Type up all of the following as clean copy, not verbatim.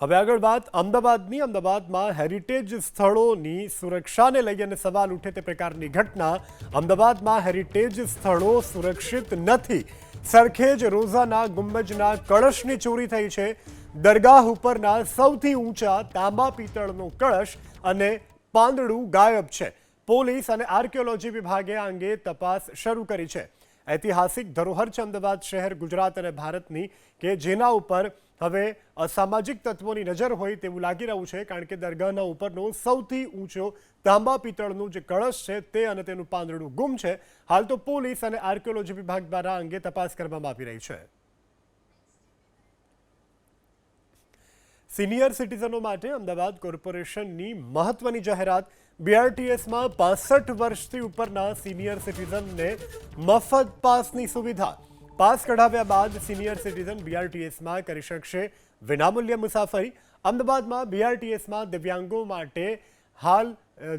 હવે આગળ વાત અમદાવાદની અમદાવાદમાં હેરિટેજ સ્થળોની સુરક્ષાને લઈ અને સવાલ ઉઠે તે પ્રકારની ઘટના અમદાવાદમાં હેરિટેજ સ્થળો સુરક્ષિત નથી સરખેજ રોઝાના ગુંબજના કળશની ચોરી થઈ છે દરગાહ ઉપરના સૌથી ઊંચા તાંબા પિત્તળનો કળશ અને પાંદડું ગાયબ છે પોલીસ અને આર્કિયોલોજી વિભાગે આ અંગે તપાસ શરૂ કરી છે ઐતિહાસિક ધરોહર છે અમદાવાદ શહેર ગુજરાત અને ભારતની કે જેના ઉપર હવે અસામાજિક તત્વોની નજર હોય તેવું લાગી રહ્યું છે કારણ કે દરગાહના ઉપરનો સૌથી ઊંચો તાંબા પિત્તળનો જે કળશ છે તે અને તેનું પાંદડું ગુમ છે હાલ તો પોલીસ અને આર્કિયોલોજી વિભાગ દ્વારા અંગે તપાસ કરવામાં આવી રહી છે સિનિયર સિટીઝનો માટે અમદાવાદ કોર્પોરેશનની મહત્વની જાહેરાત બીઆરટીએસમાં 65 વર્ષથી ઉપરના સિનિયર સિટીઝનને મફત પાસની સુવિધા પાસ કઢાવ્યા બાદ સિનિયર સિટીઝન બીઆરટીએસમાં કરી શકશે વિનામૂલ્ય મુસાફરી અમદાવાદમાં બીઆરટીએસમાં દિવ્યાંગો માટે હાલ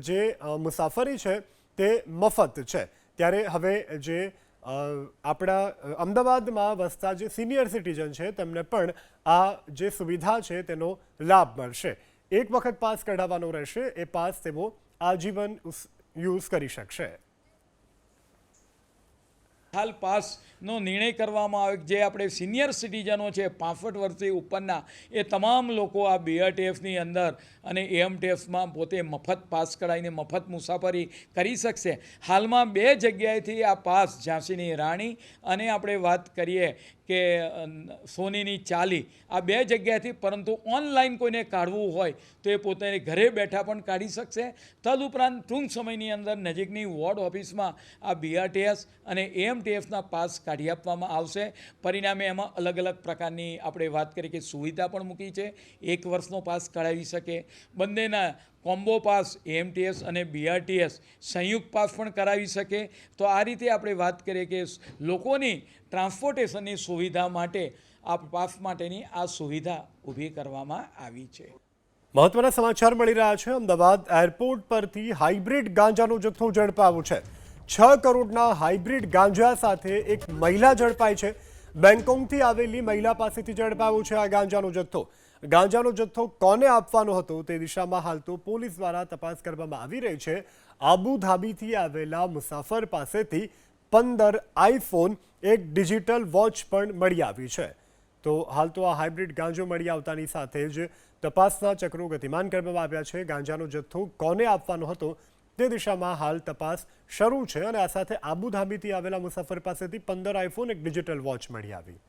જે મુસાફરી છે તે મફત છે ત્યારે હવે જે આપણા અમદાવાદમાં વસતા જે સિનિયર સિટીઝન છે તેમને પણ આ જે સુવિધા છે તેનો લાભ મળશે એક વખત પાસ કઢાવવાનો રહેશે એ પાસ તેઓ આજીવન યુઝ કરી શકશે હાલ પાસનો નિર્ણય કરવામાં આવે જે આપણે સિનિયર સિટીઝનો છે 65 વર્ષથી ઉપરના એ તમામ લોકો આ બીઆરટીએસની અંદર અને એએમટીએસમાં પોતે મફત પાસ કઢાવીને મફત મુસાફરી કરી શકશે હાલમાં 2 જગ્યાએથી આ પાસ ઝાંસીની રાણી અને આપણે વાત કરીએ કે સોનીની ચાલી આ 2 જગ્યાએથી પરંતુ ઓનલાઈન કોઈને કાઢવું હોય તો એ પોતાને ઘરે બેઠા પણ કાઢી શકશે તદુપરાંત ટૂંક સમયની અંદર નજીકની વોર્ડ ઓફિસમાં આ બીઆરટીએસ અને એએમટીએસના પાસ કાઢી આપવામાં આવશે પરિણામે એમાં અલગ અલગ પ્રકારની આપણે વાત કરીએ કે સુવિધા પણ મૂકી છે 1 વર્ષનો પાસ કઢાવી શકે બંનેના કોમ્બો પાસ એએમટીએસ અને બીઆરટીએસ સંયુક્ત પાસ પણ કરાવી શકે તો આ રીતે આપણે વાત કરીએ કે લોકોની ટ્રાન્સપોર્ટેશનની સુવિધા માટે આ પાસ માટેની આ સુવિધા ઊભી કરવામાં આવી છે મહત્વના સમાચાર મળી રહ્યા છે અમદાવાદ એરપોર્ટ પરથી હાઇબ્રિડ ગાંજાનો જથ્થો ઝડપાયો છે 6 કરોડના હાઇબ્રિડ ગાંજા સાથે એક મહિલા ઝડપાઈ છે બેંગકોકથી આવેલી મહિલા પાસેથી ઝડપાયો છે આ ગાંજાનો જથ્થો કોને આપવાનો હતો તે દિશામાં હાલ તો પોલીસ દ્વારા તપાસ કરવામાં આવી રહી છે આબુધાબીથી આવેલા મુસાફર પાસેથી 15 આઈફોન એક ડિજિટલ વોચ પણ મળી આવી છે તો હાલ તો આ હાઇબ્રિડ ગાંજો મળી આવતાની સાથે જ તપાસના ચક્રો ગતિમાન કરવામાં આવ્યા છે ગાંજાનો જથ્થો કોને આપવાનો હતો તે દિશામાં હાલ તપાસ શરૂ છે અને આ સાથે આબુધાબીથી આવેલા મુસાફર પાસેથી 15 આઈફોન એક ડિજિટલ વોચ મળી આવી